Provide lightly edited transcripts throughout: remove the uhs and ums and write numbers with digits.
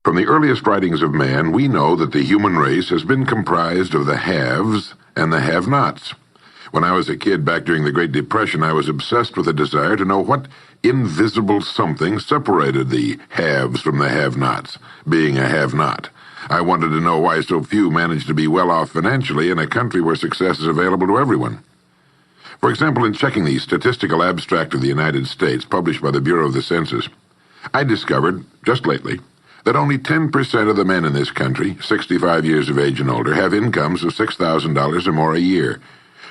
From the earliest writings of man, we know that the human race has been comprised of the haves and the have-nots. When I was a kid back during the Great Depression, I was obsessed with a desire to know what invisible something separated the haves from the have-nots, being a have-not. I wanted to know why so few managed to be well off financially in a country where success is available to everyone. For example, in checking the Statistical Abstract of the United States, published by the Bureau of the Census, I discovered, just lately, that only 10% of the men in this country, 65 years of age and older, have incomes of $6,000 or more a year.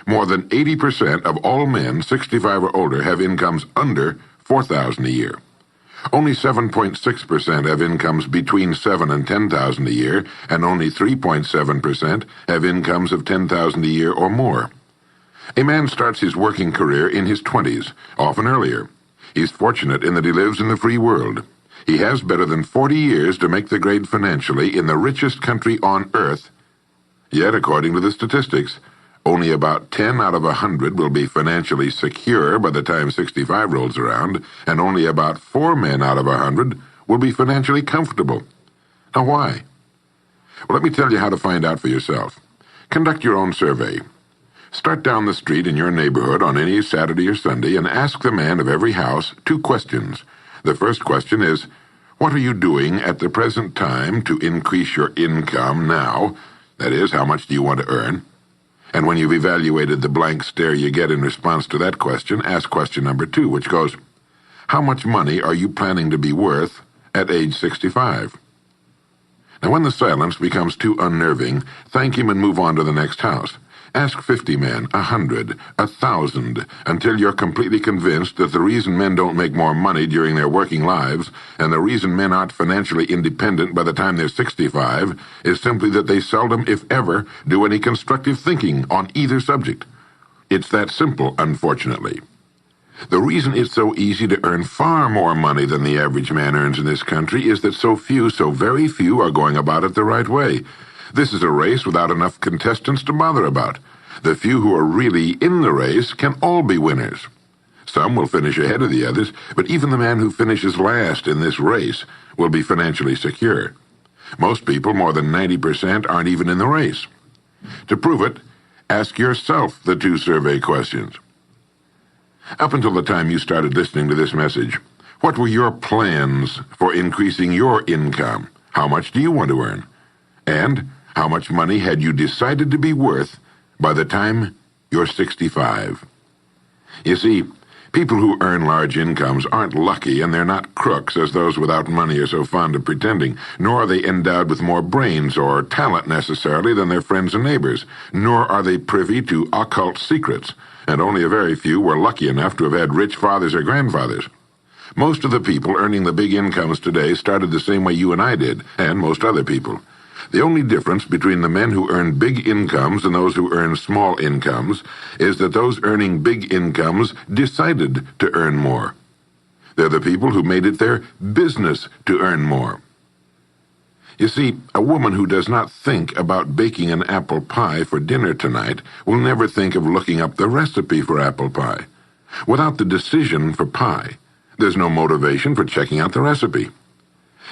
More than 80% of all men 65 or older have incomes under $4,000 a year. Only 7.6% have incomes between $7,000 and $10,000 a year, and only 3.7% have incomes of $10,000 a year or more. A man starts his working career in his 20s, often earlier. He's fortunate in that he lives in the free world. He has better than 40 years to make the grade financially in the richest country on earth. Yet, according to the statistics, only about 10 out of 100 will be financially secure by the time 65 rolls around, and only about 4 men out of 100 will be financially comfortable. Now, why? Well, let me tell you how to find out for yourself. Conduct your own survey. Start down the street in your neighborhood on any Saturday or Sunday and ask the man of every house 2 questions. The first question is, what are you doing at the present time to increase your income now? That is, how much do you want to earn? And when you've evaluated the blank stare you get in response to that question, ask question number 2, which goes, how much money are you planning to be worth at age 65? Now, when the silence becomes too unnerving, thank him and move on to the next house. Ask 50 men, 100, 1,000, until you're completely convinced that the reason men don't make more money during their working lives, and the reason men aren't financially independent by the time they're 65, is simply that they seldom, if ever, do any constructive thinking on either subject. It's that simple, unfortunately. The reason it's so easy to earn far more money than the average man earns in this country is that so very few, are going about it the right way. This is a race without enough contestants to bother about. The few who are really in the race can all be winners. Some will finish ahead of the others, but even the man who finishes last in this race will be financially secure. Most people, more than 90%, aren't even in the race. To prove it, ask yourself the 2 survey questions. Up until the time you started listening to this message, what were your plans for increasing your income? How much do you want to earn? And how much money had you decided to be worth by the time you're 65? You see, people who earn large incomes aren't lucky, and they're not crooks as those without money are so fond of pretending, nor are they endowed with more brains or talent necessarily than their friends and neighbors, nor are they privy to occult secrets, and only a very few were lucky enough to have had rich fathers or grandfathers. Most of the people earning the big incomes today started the same way you and I did, and most other people. The only difference between the men who earn big incomes and those who earn small incomes is that those earning big incomes decided to earn more. They're the people who made it their business to earn more. You see, a woman who does not think about baking an apple pie for dinner tonight will never think of looking up the recipe for apple pie. Without the decision for pie, there's no motivation for checking out the recipe.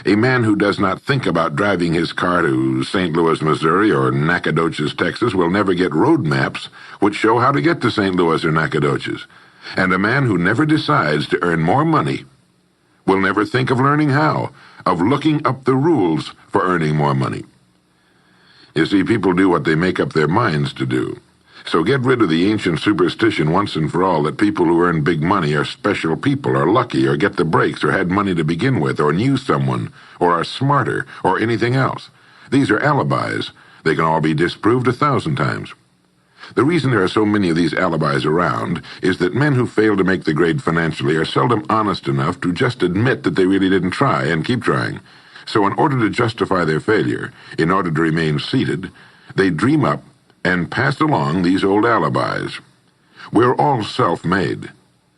A man who does not think about driving his car to St. Louis, Missouri, or Nacogdoches, Texas, will never get road maps which show how to get to St. Louis or Nacogdoches. And a man who never decides to earn more money will never think of learning how, of looking up the rules for earning more money. You see, people do what they make up their minds to do. So get rid of the ancient superstition once and for all that people who earn big money are special people, or lucky, or get the breaks, or had money to begin with, or knew someone, or are smarter, or anything else. These are alibis. They can all be disproved 1,000 times. The reason there are so many of these alibis around is that men who fail to make the grade financially are seldom honest enough to just admit that they really didn't try and keep trying. So in order to justify their failure, in order to remain seated, they dream up and pass along these old alibis. We're all self-made,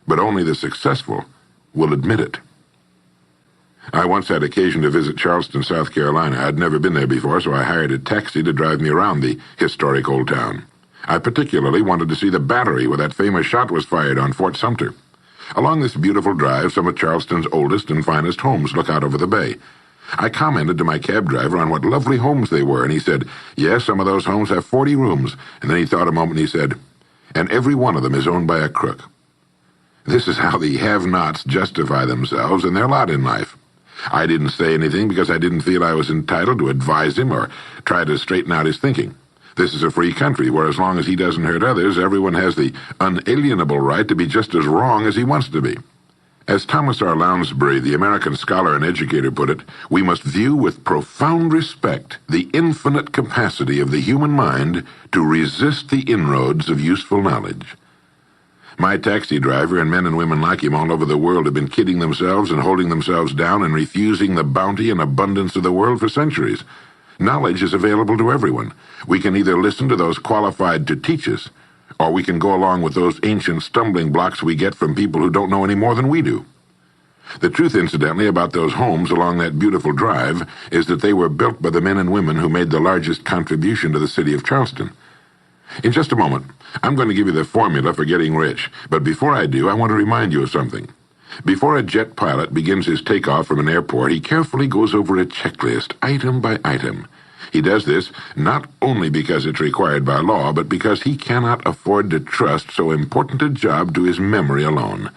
but only the successful will admit it. I once had occasion to visit Charleston, South Carolina. I'd never been there before, so I hired a taxi to drive me around the historic old town. I particularly wanted to see the battery where that famous shot was fired on Fort Sumter. Along this beautiful drive, some of Charleston's oldest and finest homes look out over the bay. I commented to my cab driver on what lovely homes they were, and he said, yes, some of those homes have 40 rooms. And then he thought a moment and he said, and every one of them is owned by a crook. This is how the have-nots justify themselves and their lot in life. I didn't say anything because I didn't feel I was entitled to advise him or try to straighten out his thinking. This is a free country where as long as he doesn't hurt others, everyone has the unalienable right to be just as wrong as he wants to be. As Thomas R. Lounsbury, the American scholar and educator, put it, we must view with profound respect the infinite capacity of the human mind to resist the inroads of useful knowledge. My taxi driver and men and women like him all over the world have been kidding themselves and holding themselves down and refusing the bounty and abundance of the world for centuries. Knowledge is available to everyone. We can either listen to those qualified to teach us, or we can go along with those ancient stumbling blocks we get from people who don't know any more than we do. The truth, incidentally, about those homes along that beautiful drive is that they were built by the men and women who made the largest contribution to the city of Charleston. In just a moment, I'm going to give you the formula for getting rich, but before I do, I want to remind you of something. Before a jet pilot begins his takeoff from an airport, he carefully goes over a checklist, item by item. He does this not only because it's required by law, but because he cannot afford to trust so important a job to his memory alone.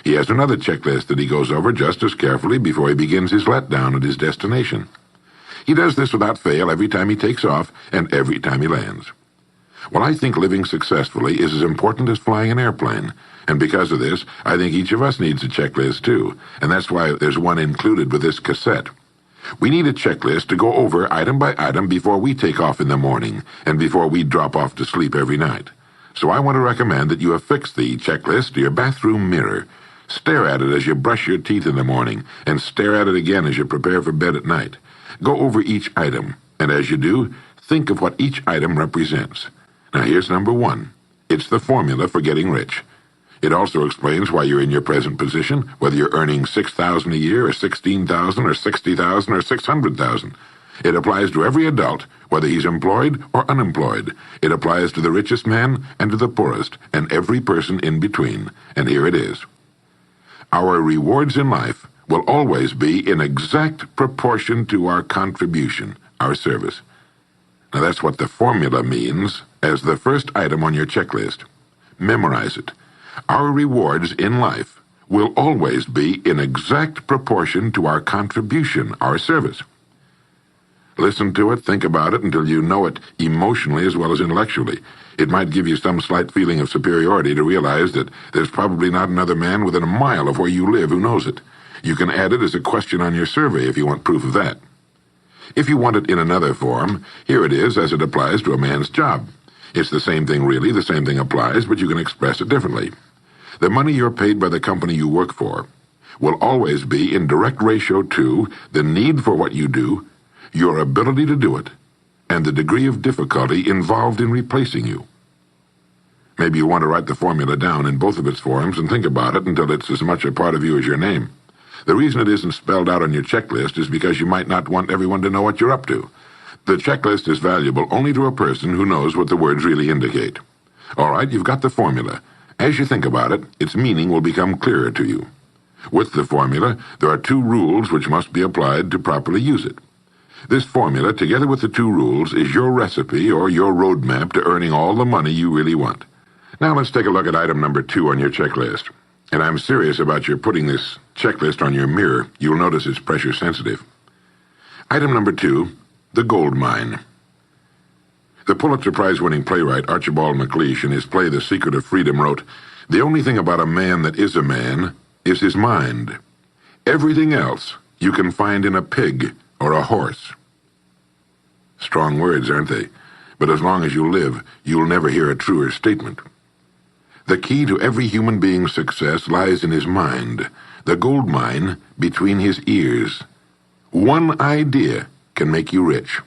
He has another checklist that he goes over just as carefully before he begins his letdown at his destination. He does this without fail every time he takes off and every time he lands. Well, I think living successfully is as important as flying an airplane, and because of this, I think each of us needs a checklist too, and that's why there's one included with this cassette. We need a checklist to go over item by item before we take off in the morning and before we drop off to sleep every night. So I want to recommend that you affix the checklist to your bathroom mirror. Stare at it as you brush your teeth in the morning, and stare at it again as you prepare for bed at night. Go over each item, and as you do, think of what each item represents. Now here's number 1. It's the formula for getting rich. It also explains why you're in your present position, whether you're earning $6,000 a year or $16,000 or $60,000 or $600,000. It applies to every adult, whether he's employed or unemployed. It applies to the richest man and to the poorest, and every person in between. And here it is. Our rewards in life will always be in exact proportion to our contribution, our service. Now that's what the formula means as the first item on your checklist. Memorize it. Our rewards in life will always be in exact proportion to our contribution, our service. Listen to it, think about it until you know it emotionally as well as intellectually. It might give you some slight feeling of superiority to realize that there's probably not another man within a mile of where you live who knows it. You can add it as a question on your survey if you want proof of that. If you want it in another form, here it is as it applies to a man's job. It's the same thing really, the same thing applies, but you can express it differently. The money you're paid by the company you work for will always be in direct ratio to the need for what you do, your ability to do it, and the degree of difficulty involved in replacing you. Maybe you want to write the formula down in both of its forms and think about it until it's as much a part of you as your name. The reason it isn't spelled out on your checklist is because you might not want everyone to know what you're up to. The checklist is valuable only to a person who knows what the words really indicate. All right, you've got the formula. As you think about it, its meaning will become clearer to you. With the formula, there are 2 rules which must be applied to properly use it. This formula, together with the 2 rules, is your recipe or your roadmap to earning all the money you really want. Now let's take a look at item number 2 on your checklist. And I'm serious about your putting this checklist on your mirror. You'll notice it's pressure sensitive. Item number 2, the gold mine. The Pulitzer Prize-winning playwright Archibald MacLeish, in his play The Secret of Freedom, wrote, "The only thing about a man that is a man is his mind. Everything else you can find in a pig or a horse." Strong words, aren't they? But as long as you live, you'll never hear a truer statement. The key to every human being's success lies in his mind, the gold mine between his ears. One idea can make you rich.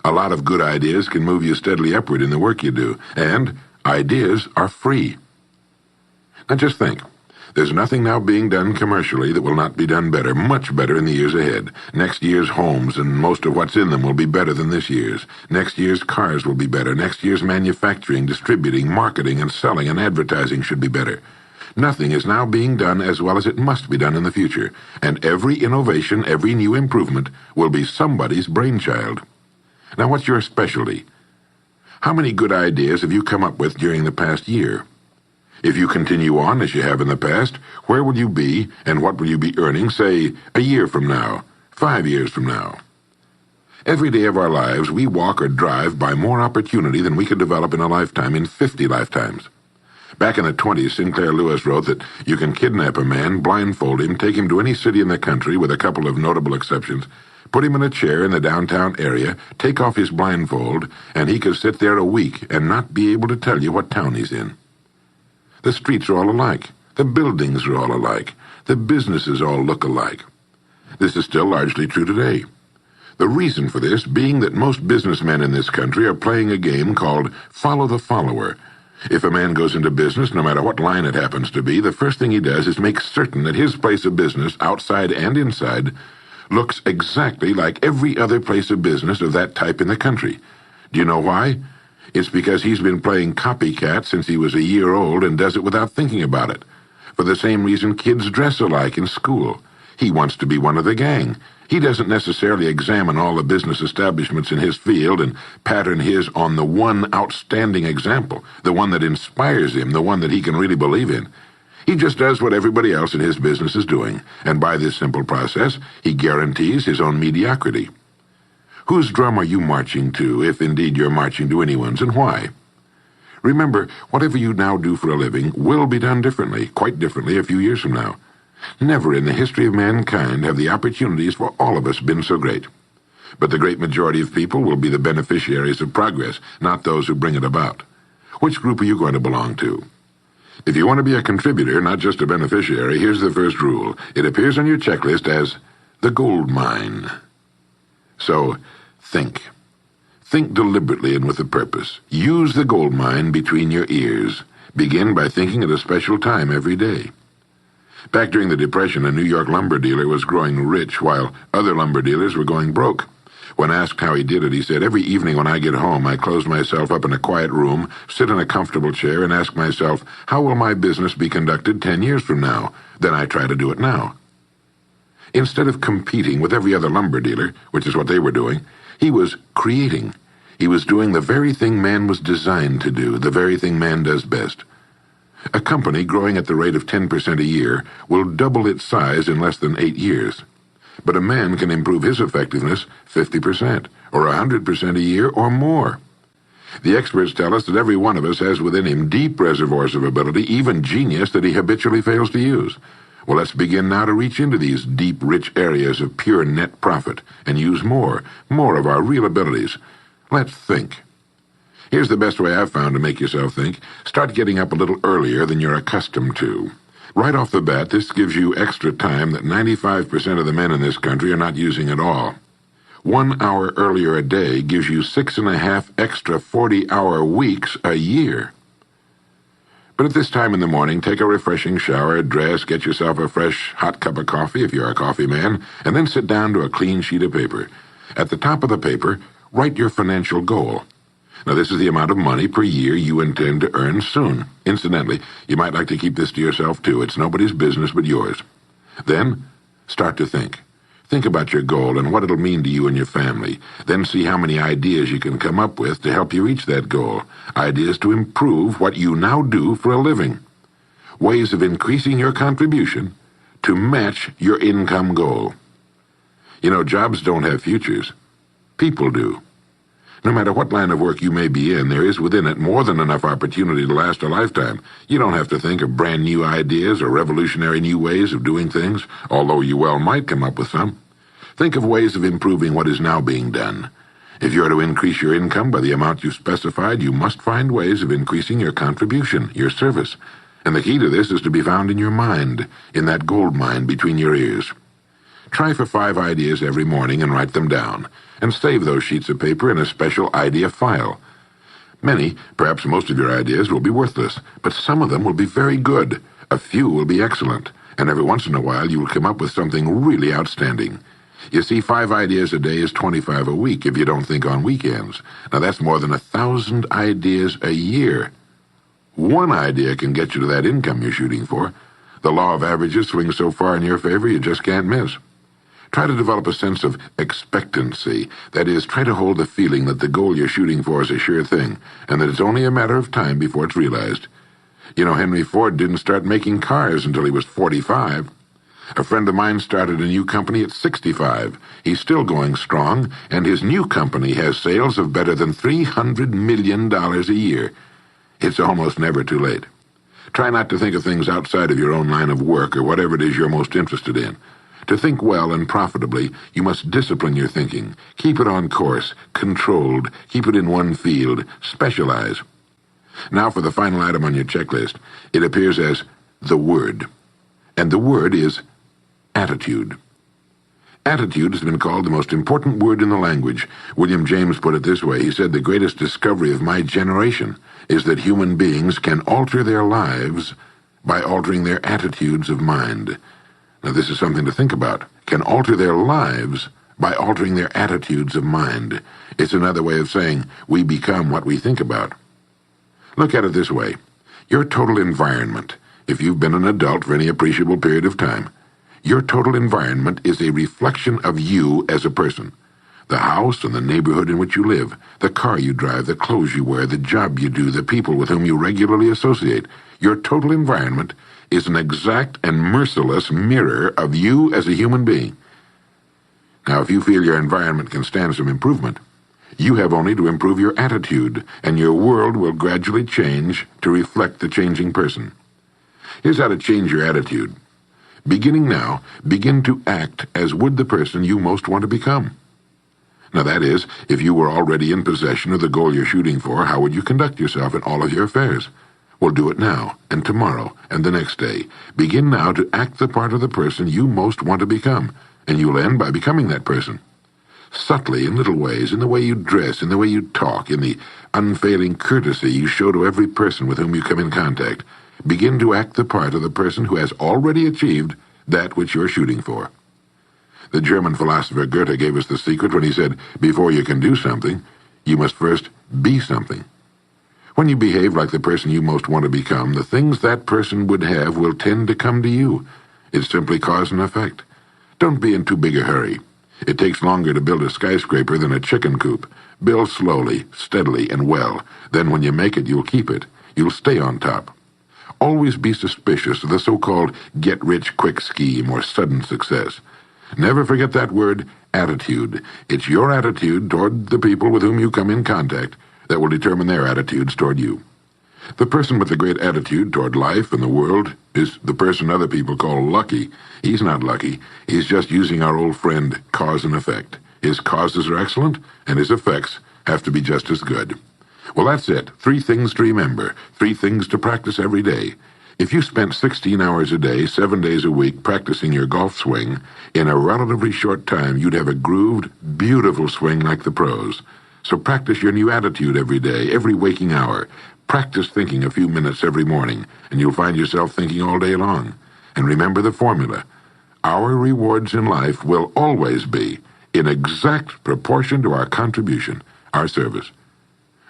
A lot of good ideas can move you steadily upward in the work you do, and ideas are free. Now just think. There's nothing now being done commercially that will not be done better, much better in the years ahead. Next year's homes and most of what's in them will be better than this year's. Next year's cars will be better. Next year's manufacturing, distributing, marketing, and selling and advertising should be better. Nothing is now being done as well as it must be done in the future, and every innovation, every new improvement will be somebody's brainchild. Now, what's your specialty? How many good ideas have you come up with during the past year? If you continue on as you have in the past, where will you be and what will you be earning, say, a year from now, 5 years from now? Every day of our lives, we walk or drive by more opportunity than we could develop in a lifetime in 50 lifetimes. Back in the 20s, Sinclair Lewis wrote that you can kidnap a man, blindfold him, take him to any city in the country with a couple of notable exceptions, put him in a chair in the downtown area, take off his blindfold, and he could sit there a week and not be able to tell you what town he's in. The streets are all alike. The buildings are all alike. The businesses all look alike. This is still largely true today. The reason for this being that most businessmen in this country are playing a game called follow the follower. If a man goes into business, no matter what line it happens to be, the first thing he does is make certain that his place of business, outside and inside, looks exactly like every other place of business of that type in the country. Do you know why? It's because he's been playing copycat since he was a year old and does it without thinking about it. For the same reason kids dress alike in school. He wants to be one of the gang. He doesn't necessarily examine all the business establishments in his field and pattern his on the one outstanding example, the one that inspires him, the one that he can really believe in. He just does what everybody else in his business is doing, and by this simple process, he guarantees his own mediocrity. Whose drum are you marching to, if indeed you're marching to anyone's, and why? Remember, whatever you now do for a living will be done differently, quite differently a few years from now. Never in the history of mankind have the opportunities for all of us been so great. But the great majority of people will be the beneficiaries of progress, not those who bring it about. Which group are you going to belong to? If you want to be a contributor, not just a beneficiary, here's the first rule. It appears on your checklist as the gold mine. So, think. Think deliberately and with a purpose. Use the gold mine between your ears. Begin by thinking at a special time every day. Back during the Depression, a New York lumber dealer was growing rich while other lumber dealers were going broke. When asked how he did it, he said, "Every evening when I get home, I close myself up in a quiet room, sit in a comfortable chair, and ask myself, how will my business be conducted 10 years from now? Then I try to do it now." Instead of competing with every other lumber dealer, which is what they were doing, he was creating. He was doing the very thing man was designed to do, the very thing man does best. A company growing at the rate of 10% a year will double its size in less than 8 years. But a man can improve his effectiveness 50%, or 100% a year, or more. The experts tell us that every one of us has within him deep reservoirs of ability, even genius, that he habitually fails to use. Well, let's begin now to reach into these deep, rich areas of pure net profit and use more of our real abilities. Let's think. Here's the best way I've found to make yourself think. Start getting up a little earlier than you're accustomed to. Right off the bat, this gives you extra time that 95% of the men in this country are not using at all. 1 hour earlier a day gives you 6.5 extra 40-hour weeks a year. But at this time in the morning, take a refreshing shower, dress, get yourself a fresh, hot cup of coffee if you're a coffee man, and then sit down to a clean sheet of paper. At the top of the paper, write your financial goal. Now, this is the amount of money per year you intend to earn soon. Incidentally, you might like to keep this to yourself, too. It's nobody's business but yours. Then, start to think. Think about your goal and what it'll mean to you and your family. Then see how many ideas you can come up with to help you reach that goal. Ideas to improve what you now do for a living. Ways of increasing your contribution to match your income goal. You know, jobs don't have futures. People do. No matter what line of work you may be in, there is within it more than enough opportunity to last a lifetime. You don't have to think of brand new ideas or revolutionary new ways of doing things, although you well might come up with some. Think of ways of improving what is now being done. If you are to increase your income by the amount you've specified, you must find ways of increasing your contribution, your service. And the key to this is to be found in your mind, in that gold mine between your ears. Try for 5 ideas every morning and write them down, and save those sheets of paper in a special idea file. Many, perhaps most of your ideas will be worthless, but some of them will be very good. A few will be excellent, and every once in a while you will come up with something really outstanding. You see, 5 ideas a day is 25 a week if you don't think on weekends. Now that's more than 1,000 ideas a year. One idea can get you to that income you're shooting for. The law of averages swings so far in your favor you just can't miss. Try to develop a sense of expectancy. That is, try to hold the feeling that the goal you're shooting for is a sure thing, and that it's only a matter of time before it's realized. You know, Henry Ford didn't start making cars until he was 45. A friend of mine started a new company at 65. He's still going strong, and his new company has sales of better than $300 million a year. It's almost never too late. Try not to think of things outside of your own line of work or whatever it is you're most interested in. To think well and profitably, you must discipline your thinking. Keep it on course, controlled, keep it in one field, specialize. Now for the final item on your checklist. It appears as the word. And the word is attitude. Attitude has been called the most important word in the language. William James put it this way. He said, "The greatest discovery of my generation is that human beings can alter their lives by altering their attitudes of mind." Now, this is something to think about. Can alter their lives by altering their attitudes of mind. It's another way of saying we become what we think about. Look at it this way. Your total environment, if you've been an adult for any appreciable period of time, your total environment is a reflection of you as a person. The house and the neighborhood in which you live, the car you drive, the clothes you wear, the job you do, the people with whom you regularly associate. Your total environment is an exact and merciless mirror of you as a human being. Now, if you feel your environment can stand some improvement, you have only to improve your attitude, and your world will gradually change to reflect the changing person. Here's how to change your attitude. Beginning now, begin to act as would the person you most want to become. Now that is, if you were already in possession of the goal you're shooting for, how would you conduct yourself in all of your affairs? Well, do it now, and tomorrow, and the next day. Begin now to act the part of the person you most want to become, and you'll end by becoming that person. Subtly, in little ways, in the way you dress, in the way you talk, in the unfailing courtesy you show to every person with whom you come in contact, begin to act the part of the person who has already achieved that which you're shooting for. The German philosopher Goethe gave us the secret when he said, before you can do something, you must first be something. When you behave like the person you most want to become, the things that person would have will tend to come to you. It's simply cause and effect. Don't be in too big a hurry. It takes longer to build a skyscraper than a chicken coop. Build slowly, steadily, and well. Then when you make it, you'll keep it. You'll stay on top. Always be suspicious of the so-called get-rich-quick scheme or sudden success. Never forget that word, attitude. It's your attitude toward the people with whom you come in contact that will determine their attitudes toward you. The person with the great attitude toward life and the world is the person other people call lucky. He's not lucky. He's just using our old friend cause and effect. His causes are excellent, and his effects have to be just as good. Well, that's it. 3 things to remember. 3 things to practice every day. If you spent 16 hours a day, 7 days a week, practicing your golf swing, in a relatively short time, you'd have a grooved, beautiful swing like the pros. So practice your new attitude every day, every waking hour. Practice thinking a few minutes every morning, and you'll find yourself thinking all day long. And remember the formula. Our rewards in life will always be in exact proportion to our contribution, our service.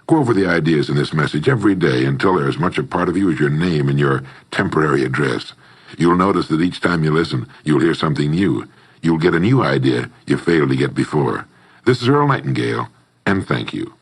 Go over the ideas in this message every day until they're as much a part of you as your name and your temporary address. You'll notice that each time you listen, you'll hear something new. You'll get a new idea you failed to get before. This is Earl Nightingale, and thank you.